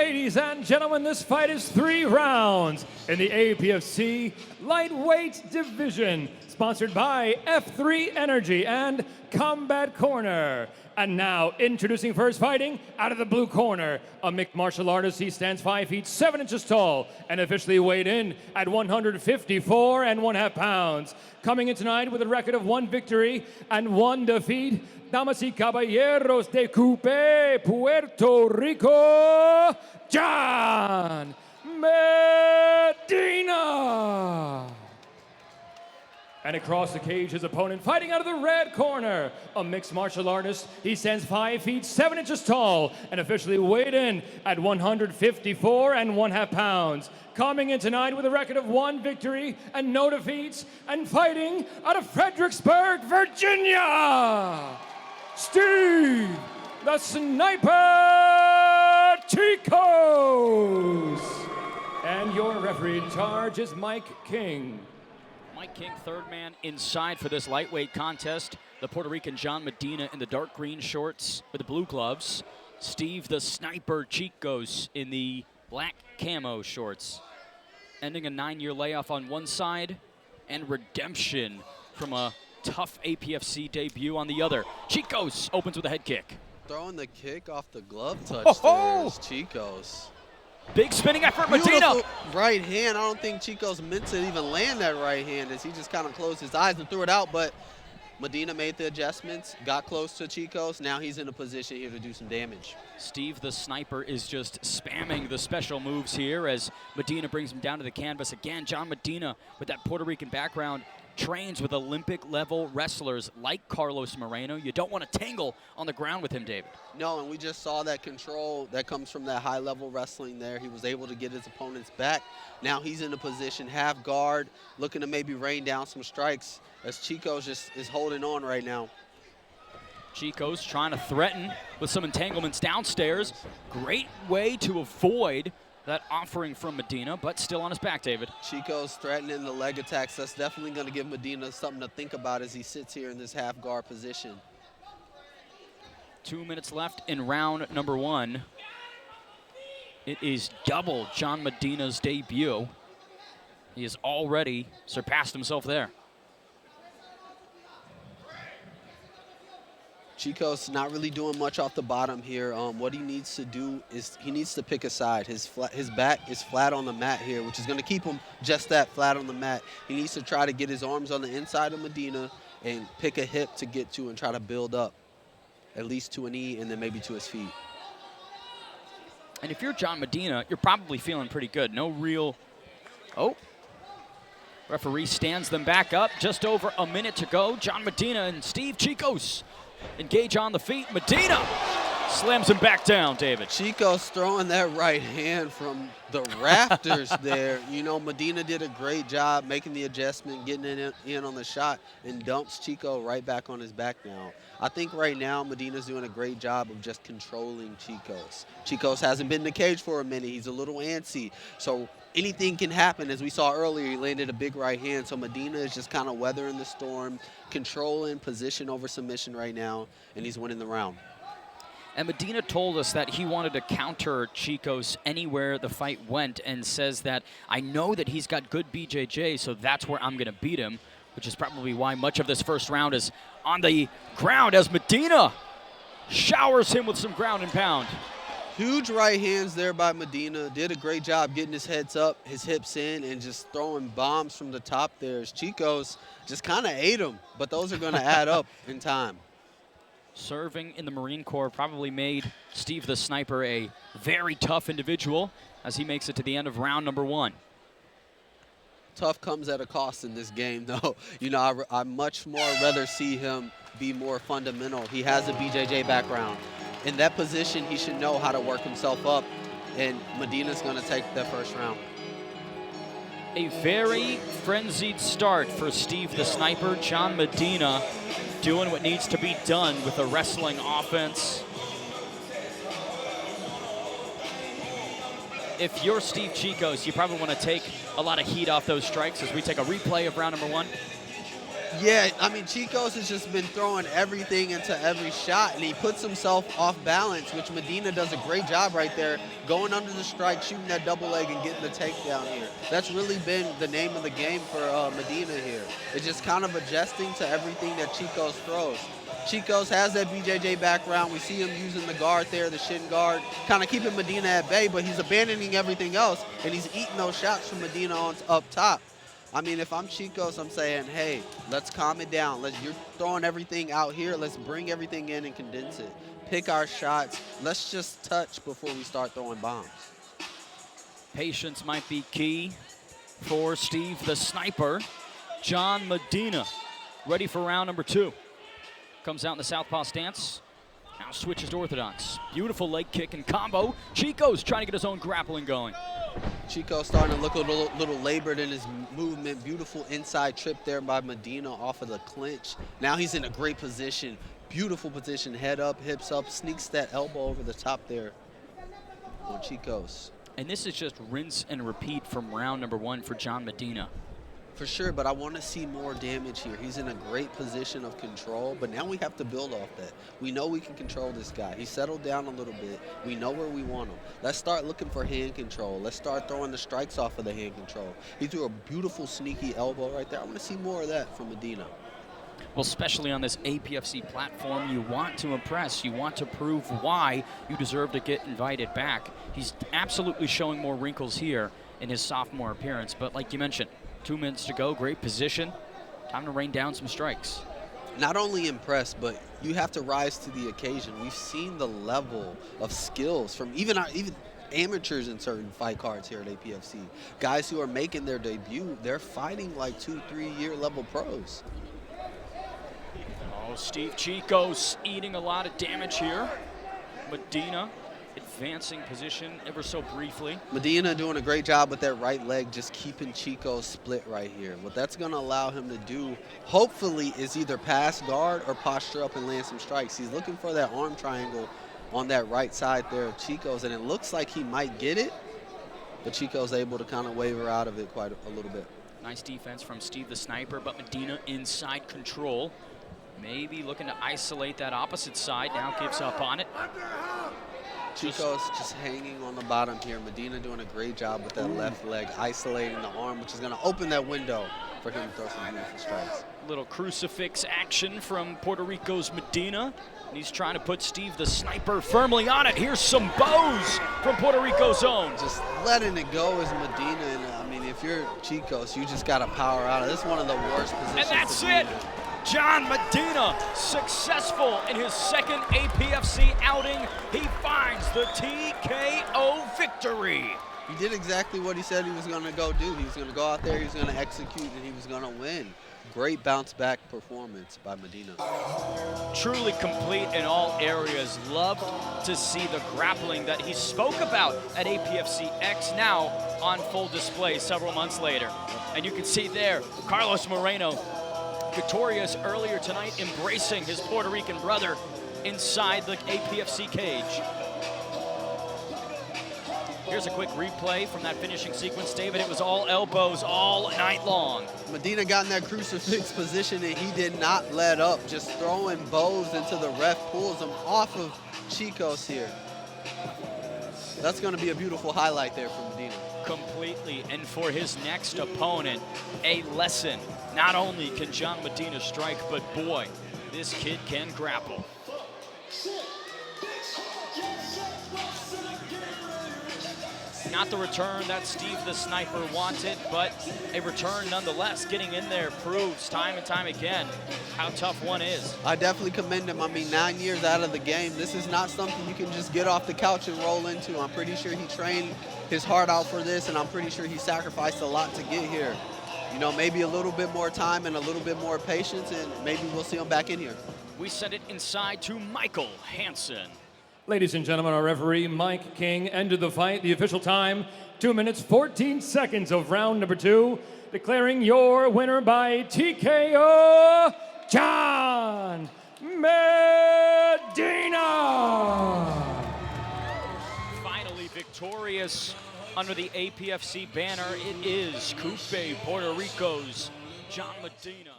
Ladies and gentlemen, this fight is 3 rounds in the APFC lightweight division, sponsored by F3 Energy and Combat Corner. And now, introducing first fighting out of the blue corner, a mixed martial artist. He stands 5 feet 7 inches tall and officially weighed in at 154 1/2 pounds. Coming in tonight with a record of 1 victory and 1 defeat, damas y caballeros de Cupe, Puerto Rico, John Medina. And across the cage, his opponent, fighting out of the red corner, a mixed martial artist. He stands 5 feet 7 inches tall and officially weighed in at 154 1/2 pounds. Coming in tonight with a record of 1 victory and no defeats, and fighting out of Fredericksburg, Virginia, Steve the Sniper Chickos. And your referee in charge is Mike King. Mike King, third man inside for this lightweight contest. The Puerto Rican John Medina in the dark green shorts with the blue gloves. Steve the Sniper Chickos in the black camo shorts. Ending a 9-year layoff on one side and redemption from a tough APFC debut on the other. Chickos opens with a head kick. Throwing the kick off the glove touch there is Chickos. Big spinning effort, Beautiful Medina. right hand. I don't think Chickos meant to even land that right hand as he just kind of closed his eyes and threw it out, but Medina made the adjustments, got close to Chickos. Now he's in a position here to do some damage. Steve the Sniper is just spamming the special moves here as Medina brings him down to the canvas. Again, John Medina with that Puerto Rican background trains with Olympic-level wrestlers like Carlos Moreno. You don't want to tangle on the ground with him, David. No, and we just saw that control that comes from that high-level wrestling there. He was able to get his opponent's back. Now he's in a position, half guard, looking to maybe rain down some strikes as Chickos just is holding on right now. Chickos trying to threaten with some entanglements downstairs. Great way to avoid that offering from Medina, but still on his back, David. Chickos threatening the leg attacks. That's definitely going to give Medina something to think about as he sits here in this half guard position. 2 minutes left in round number 1. It is double John Medina's debut. He has already surpassed himself there. Chickos not really doing much off the bottom here. What he needs to do is he needs to pick a side. His back is flat on the mat here, which is going to keep him just that flat on the mat. He needs to try to get his arms on the inside of Medina and pick a hip to get to and try to build up, at least to a knee and then maybe to his feet. And if you're John Medina, you're probably feeling pretty good. No real, referee stands them back up. Just over a minute to go. John Medina and Steve Chickos engage on the feet. Medina slams him back down, David. Chickos throwing that right hand from the rafters there. You know, Medina did a great job making the adjustment, getting it in on the shot, and dumps Chico right back on his back now. I think right now Medina's doing a great job of just controlling Chickos. Chickos hasn't been in the cage for a minute. He's a little antsy. So anything can happen. As we saw earlier, he landed a big right hand. So Medina is just kind of weathering the storm, controlling position over submission right now, and he's winning the round. And Medina told us that he wanted to counter Chickos anywhere the fight went and says that, I know that he's got good BJJ, so that's where I'm going to beat him, which is probably why much of this first round is on the ground as Medina showers him with some ground and pound. Huge right hands there by Medina. Did a great job getting his heads up, his hips in, and just throwing bombs from the top there. As Chickos just kind of ate him, but those are going to add up in time. Serving in the Marine Corps probably made Steve the Sniper a very tough individual as he makes it to the end of round number 1. Tough comes at a cost in this game, though. You know, I much more rather see him be more fundamental. He has a BJJ background. In that position, he should know how to work himself up, and Medina's going to take that first round. A very frenzied start for Steve the Sniper. John Medina doing what needs to be done with a wrestling offense. If you're Steve Chickos, you probably want to take a lot of heat off those strikes as we take a replay of round number 1. Yeah, I mean, Chickos has just been throwing everything into every shot, and he puts himself off balance, which Medina does a great job right there, going under the strike, shooting that double leg, and getting the takedown here. That's really been the name of the game for Medina here. It's just kind of adjusting to everything that Chickos throws. Chickos has that BJJ background. We see him using the guard there, the shin guard, kind of keeping Medina at bay, but he's abandoning everything else, and he's eating those shots from Medina on up top. I mean, if I'm Chickos, I'm saying, hey, let's calm it down. You're throwing everything out here. Let's bring everything in and condense it. Pick our shots. Let's just touch before we start throwing bombs. Patience might be key for Steve the Sniper. John Medina ready for round number 2. Comes out in the southpaw stance. Now switches to orthodox. Beautiful leg kick and combo. Chickos trying to get his own grappling going. Chico starting to look a little labored in his movement. Beautiful inside trip there by Medina off of the clinch. Now he's in a great position. Beautiful position, head up, hips up, sneaks that elbow over the top there on Chickos. And this is just rinse and repeat from round number 1 for John Medina. For sure, but I want to see more damage here. He's in a great position of control, but now we have to build off that. We know we can control this guy. He settled down a little bit. We know where we want him. Let's start looking for hand control. Let's start throwing the strikes off of the hand control. He threw a beautiful sneaky elbow right there. I want to see more of that from Medina. Well, especially on this APFC platform, you want to impress. You want to prove why you deserve to get invited back. He's absolutely showing more wrinkles here in his sophomore appearance, but like you mentioned, 2 minutes to go, great position. Time to rain down some strikes. Not only impressed, but you have to rise to the occasion. We've seen the level of skills from even amateurs in certain fight cards here at APFC. Guys who are making their debut, they're fighting like 2-3 year level pros. Oh, Steve Chickos eating a lot of damage here. Medina advancing position ever so briefly. Medina doing a great job with that right leg, just keeping Chico split right here. What that's going to allow him to do, hopefully, is either pass guard or posture up and land some strikes. He's looking for that arm triangle on that right side there of Chico's, and it looks like he might get it, but Chico's able to kind of waver out of it quite a little bit. Nice defense from Steve the Sniper, but Medina inside control. Maybe looking to isolate that opposite side, now gives up on it. Chico's just hanging on the bottom here. Medina doing a great job with that left leg, isolating the arm, which is going to open that window for him to throw some beautiful strikes. Little crucifix action from Puerto Rico's Medina. And he's trying to put Steve the Sniper firmly on it. Here's some bows from Puerto Rico's own. Just letting it go is Medina. And I mean, if you're Chico's, you just got to power out of this. Is one of the worst positions. And that's it. John Medina, successful in his second APFC outing. He finds the TKO victory. He did exactly what he said he was going to go do. He was going to go out there, he was going to execute, and he was going to win. Great bounce back performance by Medina. Truly complete in all areas. Loved to see the grappling that he spoke about at APFC X, now on full display several months later. And you can see there, Carlos Moreno, victorious earlier tonight, embracing his Puerto Rican brother inside the APFC cage. Here's a quick replay from that finishing sequence, David. It was all elbows all night long. Medina got in that crucifix position and he did not let up, just throwing bows until the ref pulls him off of Chickos here. That's going to be a beautiful highlight there for Medina. Completely, and for his next opponent, a lesson. Not only can John Medina strike, but boy, this kid can grapple. Not the return that Steve the Sniper wanted, but a return nonetheless. Getting in there proves time and time again how tough one is. I definitely commend him. I mean, 9 years out of the game, this is not something you can just get off the couch and roll into. I'm pretty sure he trained his heart out for this, and I'm pretty sure he sacrificed a lot to get here. You know, maybe a little bit more time and a little bit more patience, and maybe we'll see him back in here. We send it inside to Michael Hansen. Ladies and gentlemen, our referee, Mike King, ended the fight. The official time, 2 minutes, 14 seconds of round number 2. Declaring your winner by TKO, John Medina. Finally victorious under the APFC banner. It is Coupe Puerto Rico's John Medina.